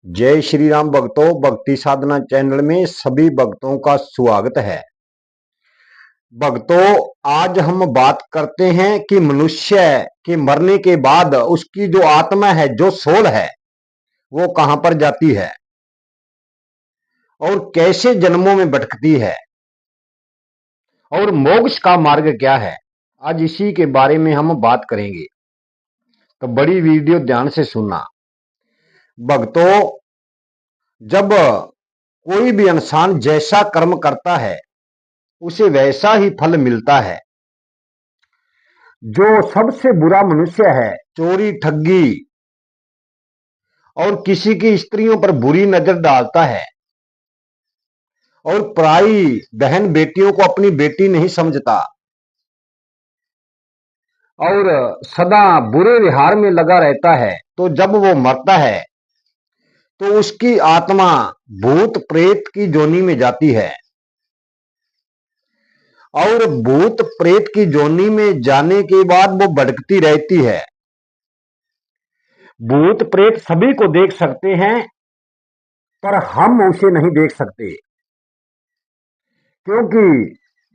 जय श्री राम भक्तों, भक्ति साधना चैनल में सभी भक्तों का स्वागत है। भक्तों, आज हम बात करते हैं कि मनुष्य के मरने के बाद उसकी जो आत्मा है, जो सोल है, वो कहां पर जाती है और कैसे जन्मों में भटकती है और मोक्ष का मार्ग क्या है। आज इसी के बारे में हम बात करेंगे, तो बड़ी वीडियो ध्यान से सुनना। भक्तों, जब कोई भी इंसान जैसा कर्म करता है उसे वैसा ही फल मिलता है। जो सबसे बुरा मनुष्य है, चोरी ठगी और किसी की स्त्रियों पर बुरी नजर डालता है और पराई बहन बेटियों को अपनी बेटी नहीं समझता और सदा बुरे विहार में लगा रहता है, तो जब वो मरता है तो उसकी आत्मा भूत प्रेत की जोनी में जाती है और भूत प्रेत की जोनी में जाने के बाद वो भटकती रहती है। भूत प्रेत सभी को देख सकते हैं, पर हम उसे नहीं देख सकते, क्योंकि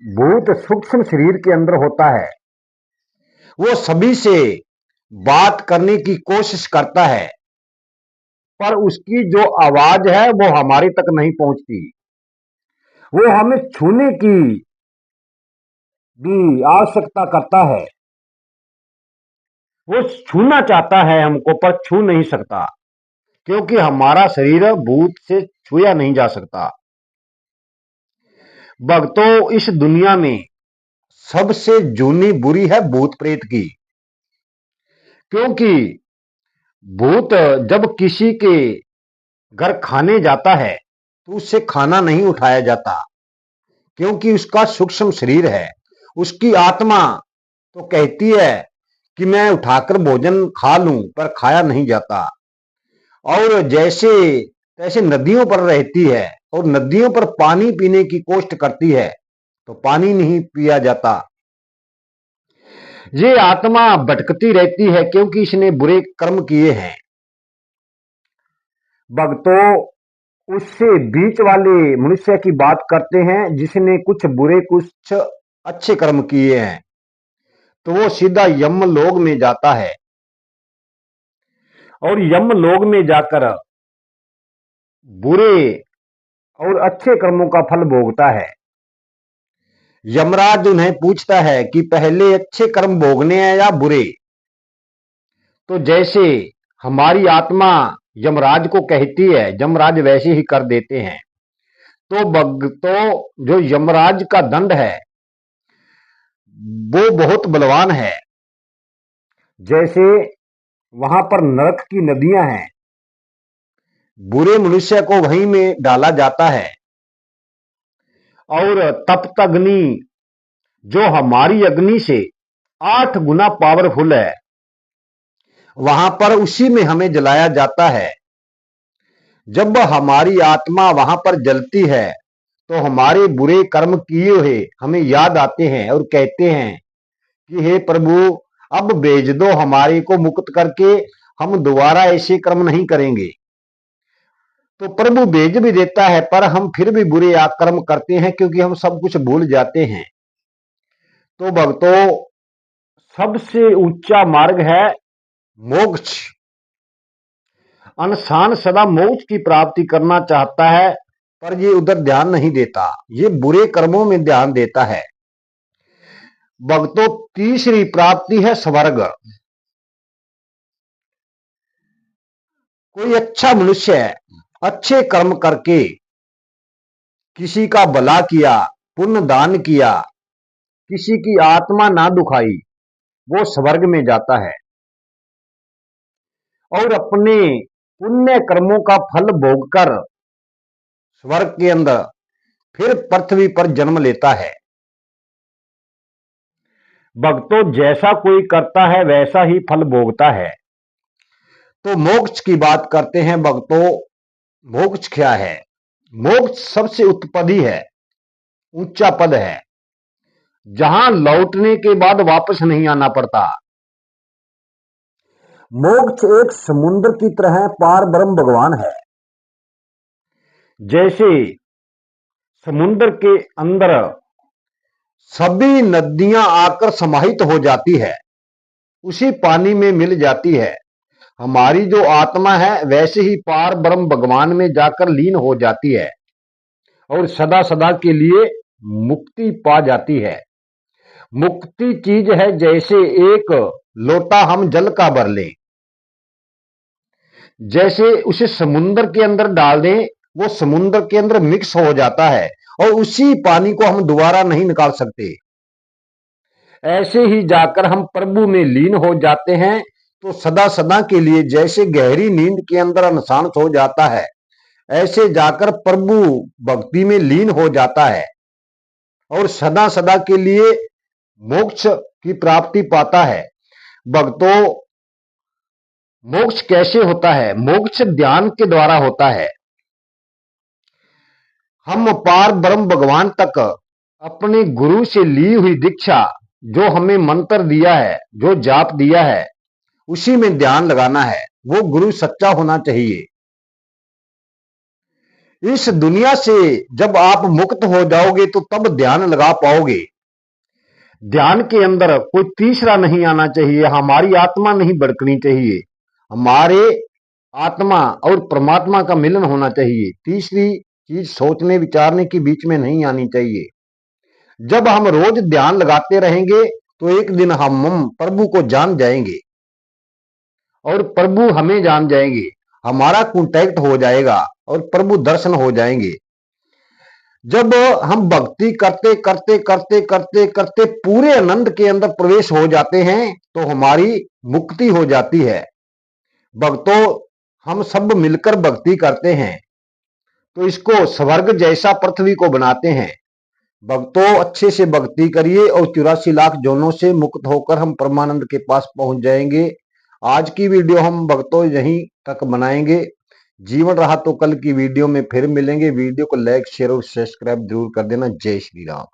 भूत सूक्ष्म शरीर के अंदर होता है। वो सभी से बात करने की कोशिश करता है, पर उसकी जो आवाज है वो हमारे तक नहीं पहुंचती। वो हमें छूने की भी आवश्यकता करता है। वो छूना चाहता है हमको, पर छू नहीं सकता, क्योंकि हमारा शरीर भूत से छुआ नहीं जा सकता। भक्तों, इस दुनिया में सबसे जूनी बुरी है भूत प्रेत की, क्योंकि भूत जब किसी के घर खाने जाता है तो उससे खाना नहीं उठाया जाता, क्योंकि उसका सूक्ष्म शरीर है। उसकी आत्मा तो कहती है कि मैं उठाकर भोजन खा लूं, पर खाया नहीं जाता। और जैसे तैसे नदियों पर रहती है और नदियों पर पानी पीने की कोशिश करती है, तो पानी नहीं पिया जाता। ये आत्मा भटकती रहती है, क्योंकि इसने बुरे कर्म किए हैं। भक्तों, उससे बीच वाले मनुष्य की बात करते हैं, जिसने कुछ बुरे कुछ अच्छे कर्म किए हैं, तो वो सीधा यमलोक में जाता है और यमलोक में जाकर बुरे और अच्छे कर्मों का फल भोगता है। यमराज उन्हें पूछता है कि पहले अच्छे कर्म भोगने हैं या बुरे। तो जैसे हमारी आत्मा यमराज को कहती है, यमराज वैसे ही कर देते हैं। तो भक्तों, जो यमराज का दंड है वो बहुत बलवान है। जैसे वहां पर नरक की नदियां हैं, बुरे मनुष्य को वहीं में डाला जाता है। और तप्त अग्नि, जो हमारी अग्नि से 8 गुना पावरफुल है, वहां पर उसी में हमें जलाया जाता है। जब हमारी आत्मा वहां पर जलती है तो हमारे बुरे कर्म किए हुए हमें याद आते हैं और कहते हैं कि हे प्रभु, अब भेज दो हमारे को मुक्त करके, हम दोबारा ऐसे कर्म नहीं करेंगे। तो प्रभु भेज भी देता है, पर हम फिर भी बुरे कर्म करते हैं, क्योंकि हम सब कुछ भूल जाते हैं। तो भक्तों, सबसे ऊंचा मार्ग है मोक्ष। इंसान सदा मोक्ष की प्राप्ति करना चाहता है, पर ये उधर ध्यान नहीं देता, ये बुरे कर्मों में ध्यान देता है। भक्तों, तीसरी प्राप्ति है स्वर्ग। कोई अच्छा मनुष्य है, अच्छे कर्म करके किसी का भला किया, पुण्य दान किया, किसी की आत्मा ना दुखाई, वो स्वर्ग में जाता है और अपने पुण्य कर्मों का फल भोगकर स्वर्ग के अंदर फिर पृथ्वी पर जन्म लेता है। भक्तों, जैसा कोई करता है वैसा ही फल भोगता है। तो मोक्ष की बात करते हैं भक्तों। मोक्ष क्या है? मोक्ष सबसे उच्च पद ही है, ऊंचा पद है, जहां लौटने के बाद वापस नहीं आना पड़ता। मोक्ष एक समुद्र की तरह पार ब्रह्म भगवान है। जैसे समुद्र के अंदर सभी नदियां आकर समाहित हो जाती है, उसी पानी में मिल जाती है। हमारी जो आत्मा है वैसे ही पार ब्रह्म भगवान में जाकर लीन हो जाती है और सदा सदा के लिए मुक्ति पा जाती है। मुक्ति चीज है जैसे एक लोटा हम जल का भर लें, जैसे उसे समुद्र के अंदर डाल दें, वो समुद्र के अंदर मिक्स हो जाता है और उसी पानी को हम दोबारा नहीं निकाल सकते। ऐसे ही जाकर हम प्रभु में लीन हो जाते हैं तो सदा सदा के लिए, जैसे गहरी नींद के अंदर अनशांत हो जाता है, ऐसे जाकर प्रभु भक्ति में लीन हो जाता है और सदा सदा के लिए मोक्ष की प्राप्ति पाता है। भक्तों, मोक्ष कैसे होता है? मोक्ष ध्यान के द्वारा होता है। हम पार ब्रह्म भगवान तक अपने गुरु से ली हुई दीक्षा, जो हमें मंत्र दिया है, जो जाप दिया है, उसी में ध्यान लगाना है। वो गुरु सच्चा होना चाहिए। इस दुनिया से जब आप मुक्त हो जाओगे तो तब ध्यान लगा पाओगे। ध्यान के अंदर कोई तीसरा नहीं आना चाहिए, हमारी आत्मा नहीं भड़कनी चाहिए, हमारे आत्मा और परमात्मा का मिलन होना चाहिए। तीसरी चीज सोचने विचारने की बीच में नहीं आनी चाहिए। जब हम रोज ध्यान लगाते रहेंगे तो एक दिन हम प्रभु को जान जाएंगे और प्रभु हमें जान जाएंगे, हमारा कांटेक्ट हो जाएगा और प्रभु दर्शन हो जाएंगे। जब हम भक्ति करते करते करते करते करते पूरे आनंद के अंदर प्रवेश हो जाते हैं तो हमारी मुक्ति हो जाती है। भक्तों, हम सब मिलकर भक्ति करते हैं तो इसको स्वर्ग जैसा पृथ्वी को बनाते हैं। भक्तों, अच्छे से भक्ति करिए और 84 लाख जोनों से मुक्त होकर हम परमानंद के पास पहुंच जाएंगे। आज की वीडियो हम भक्तों यहीं तक बनाएंगे। जीवन रहा तो कल की वीडियो में फिर मिलेंगे। वीडियो को लाइक, शेयर और सब्सक्राइब जरूर कर देना। जय श्री राम।